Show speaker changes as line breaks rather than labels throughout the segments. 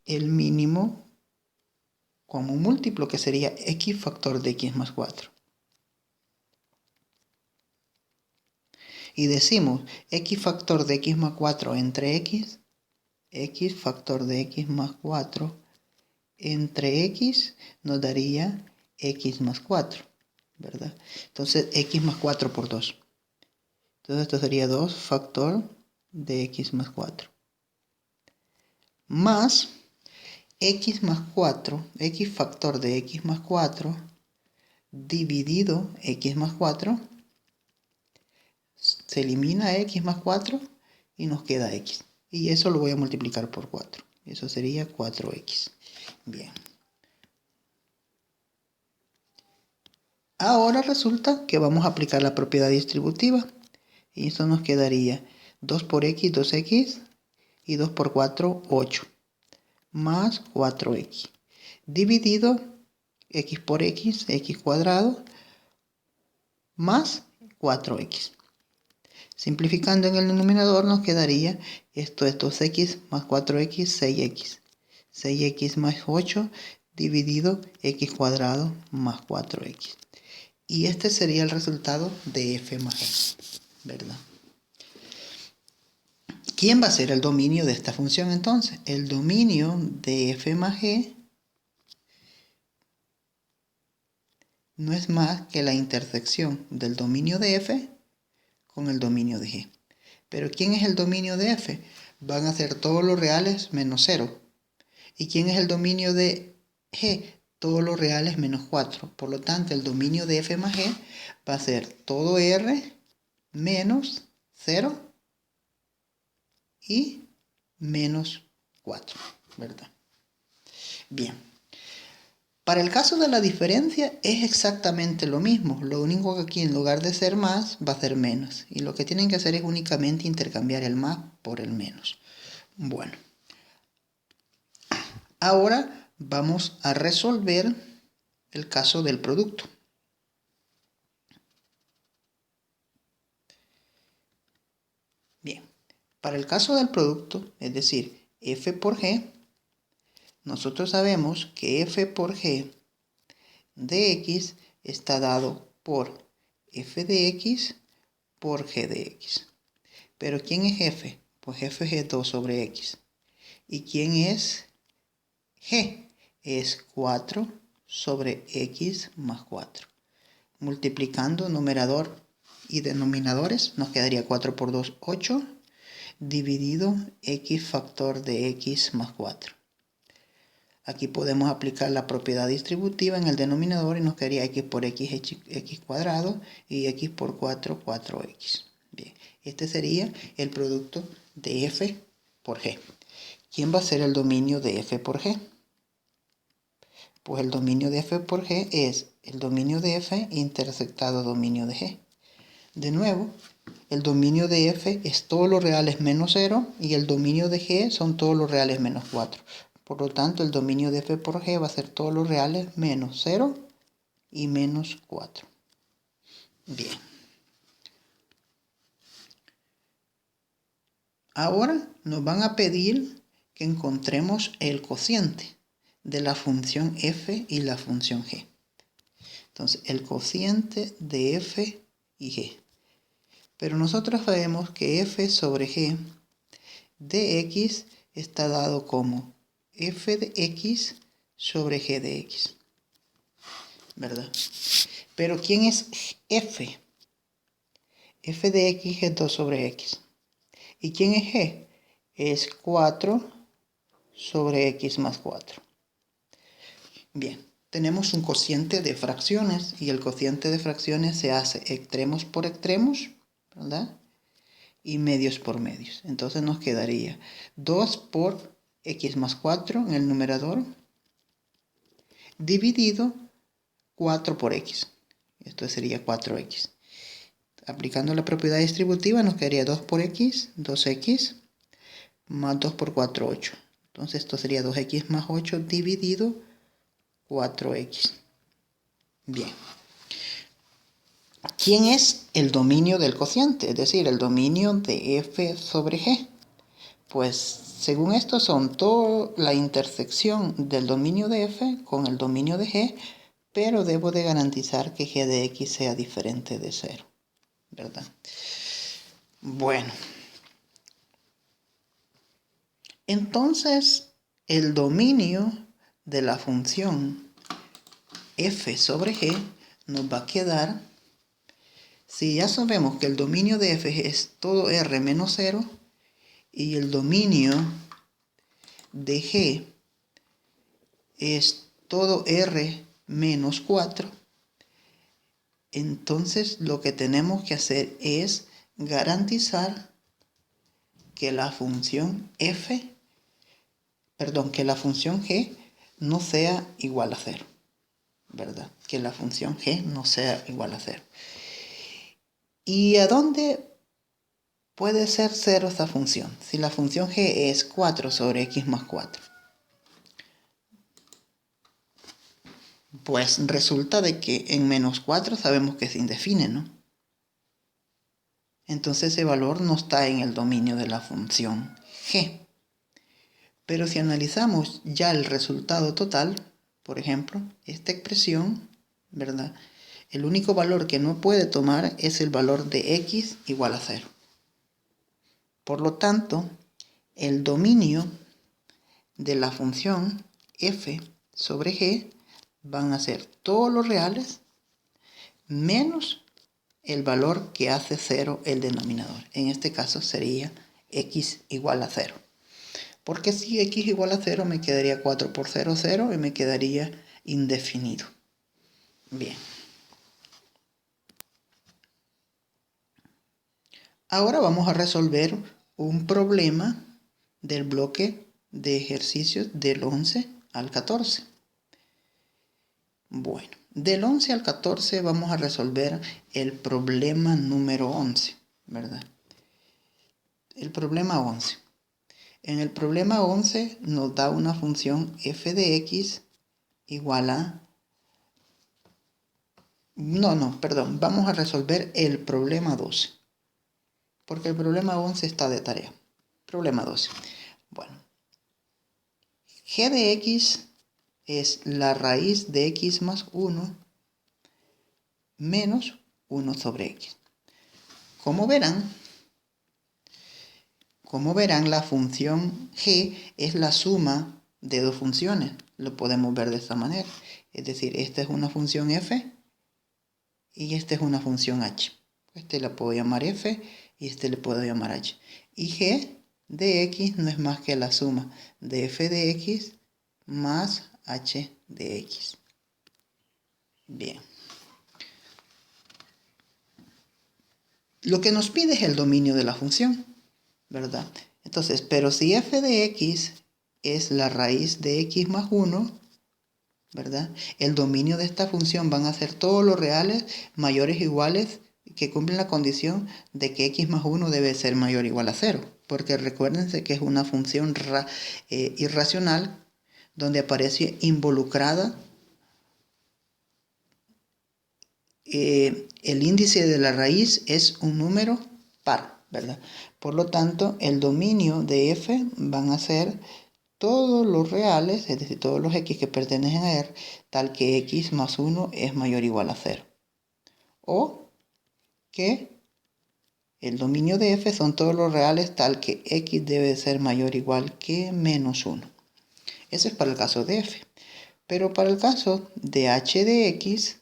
el mínimo como un múltiplo, que sería x factor de x más 4. Y decimos x factor de x más 4 entre x factor de x más 4 entre x nos daría x más 4, ¿verdad? Entonces x más 4 por 2. Entonces esto sería 2 factor de x más 4. Más x más 4, x factor de x más 4 dividido x más 4. Se elimina x más 4 y nos queda x. Y eso lo voy a multiplicar por 4. Eso sería 4x. Bien. Ahora resulta que vamos a aplicar la propiedad distributiva. Y eso nos quedaría 2 por x, 2x. Y 2 por 4, 8. Más 4x. Dividido x por x, x cuadrado. Más 4x. Simplificando en el denominador nos quedaría esto es 2x más 4x, 6x. 6x más 8 dividido x cuadrado más 4x. Y este sería el resultado de f más g, ¿verdad? ¿Quién va a ser el dominio de esta función entonces? El dominio de f más g no es más que la intersección del dominio de f con el dominio de g. Pero ¿quién es el dominio de f? Van a ser todos los reales menos 0. ¿Y quién es el dominio de g? Todos los reales menos 4. Por lo tanto, el dominio de f más g va a ser todo r menos 0 y menos 4, ¿verdad? Bien. Para el caso de la diferencia es exactamente lo mismo. Lo único que aquí en lugar de ser más va a ser menos. Y lo que tienen que hacer es únicamente intercambiar el más por el menos. Bueno. Ahora vamos a resolver el caso del producto. Bien, para el caso del producto, es decir, f por g, nosotros sabemos que f por g de x está dado por f de x por g de x. Pero ¿quién es f? Pues f es 2 sobre x. ¿Y quién es g? Es 4 sobre x más 4. Multiplicando numerador y denominadores nos quedaría 4 por 2, 8, dividido x factor de x más 4. Aquí podemos aplicar la propiedad distributiva en el denominador y nos quedaría x por x, x cuadrado, y x por 4, 4x. Bien, este sería el producto de f por g. ¿Quién va a ser el dominio de f por g? Pues el dominio de f por g es el dominio de f intersectado dominio de g. De nuevo, el dominio de f es todos los reales menos 0 y el dominio de g son todos los reales menos 4. Por lo tanto, el dominio de f por g va a ser todos los reales menos 0 y menos 4. Bien. Ahora nos van a pedir que encontremos el cociente de la función f y la función g. Entonces, el cociente de f y g. Pero nosotros sabemos que f sobre g de x está dado como f de x sobre g de x, ¿verdad? Pero ¿quién es f? F de x es 2 sobre x. ¿Y quién es g? Es 4 sobre x más 4. Bien, tenemos un cociente de fracciones y el cociente de fracciones se hace extremos por extremos, ¿verdad? Y medios por medios. Entonces nos quedaría 2 por x más 4 en el numerador dividido 4 por x. Esto sería 4x. Aplicando la propiedad distributiva nos quedaría 2 por x, 2x, más 2 por 4, 8. Entonces esto sería 2x más 8 dividido 4x. Bien. ¿Quién es el dominio del cociente? Es decir, el dominio de f sobre g. Pues según esto son toda la intersección del dominio de f con el dominio de g, pero debo de garantizar que g de x sea diferente de 0, ¿verdad? Bueno, entonces el dominio de la función f sobre g nos va a quedar, si ya sabemos que el dominio de f es todo r menos 0 y el dominio de g es todo r menos 4, entonces lo que tenemos que hacer es garantizar que la función que la función g no sea igual a 0, ¿verdad? Que la función g no sea igual a 0. ¿Y a dónde puede ser 0 esta función? Si la función g es 4 sobre x más 4. Pues resulta de que en menos 4 sabemos que se indefine, ¿no? Entonces ese valor no está en el dominio de la función g. Pero si analizamos ya el resultado total, por ejemplo, esta expresión, ¿verdad? El único valor que no puede tomar es el valor de x igual a 0. Por lo tanto, el dominio de la función f sobre g van a ser todos los reales menos el valor que hace 0 el denominador. En este caso sería x igual a 0. Porque si x igual a 0 me quedaría 4 por 0, 0 y me quedaría indefinido. Bien. Ahora vamos a resolver un problema del bloque de ejercicios del 11 al 14. Bueno, del 11 al 14 vamos a resolver el problema número 11, ¿verdad? El problema 11. En el problema 11 nos da una función f de x igual a... Vamos a resolver el problema 12. Porque el problema 11 está de tarea. Problema 12. Bueno, g de x es la raíz de x más 1 menos 1 sobre x. Como verán, la función g es la suma de dos funciones. Lo podemos ver de esta manera. Es decir, esta es una función f y esta es una función h. Este la puedo llamar f y este le puedo llamar h. Y g de x no es más que la suma de f de x más h de x. Bien. Lo que nos pide es el dominio de la función, ¿verdad? Entonces, pero si f de x es la raíz de x más 1, ¿verdad? El dominio de esta función van a ser todos los reales mayores o iguales que cumplen la condición de que x más 1 debe ser mayor o igual a 0. Porque recuérdense que es una función irracional donde aparece involucrada el índice de la raíz es un número par, ¿verdad? Por lo tanto, el dominio de f van a ser todos los reales, es decir, todos los x que pertenecen a R, tal que x más 1 es mayor o igual a 0. O que el dominio de f son todos los reales tal que x debe ser mayor o igual que menos 1. Eso es para el caso de f. Pero para el caso de h de x,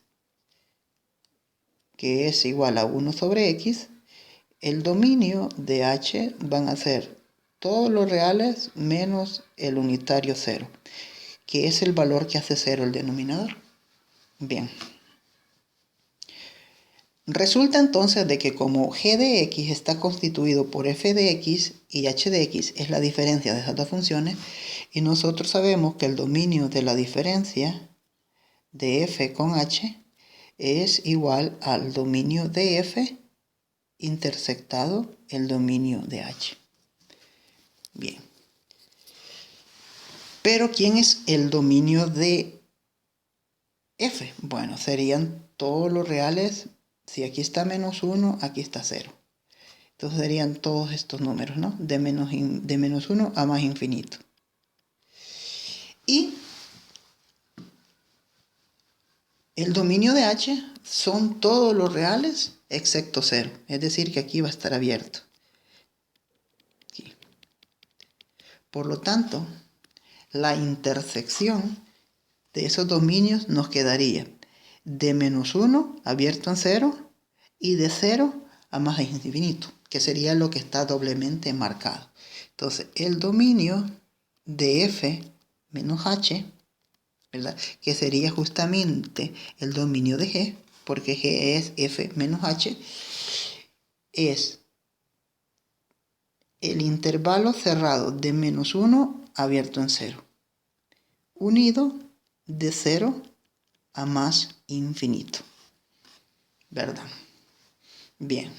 que es igual a 1 sobre x, el dominio de h van a ser todos los reales menos el unitario 0, que es el valor que hace 0 el denominador. Bien. Resulta entonces de que como g de x está constituido por f de x y h de x es la diferencia de esas dos funciones, y nosotros sabemos que el dominio de la diferencia de f con h es igual al dominio de f intersectado el dominio de h. Bien. Pero ¿quién es el dominio de f? Bueno, serían todos los reales. Si aquí está menos 1, aquí está 0. Entonces serían todos estos números, ¿no? De menos 1 a más infinito. Y el dominio de H son todos los reales excepto 0. Es decir, que aquí va a estar abierto. Aquí. Por lo tanto, la intersección de esos dominios nos quedaría de menos 1 abierto en 0 y de 0 a más infinito, que sería lo que está doblemente marcado. Entonces, el dominio de f menos h, ¿verdad? Que sería justamente el dominio de g, porque g es f menos h, es el intervalo cerrado de menos 1 abierto en 0, unido de 0 a más infinito, ¿verdad? Bien.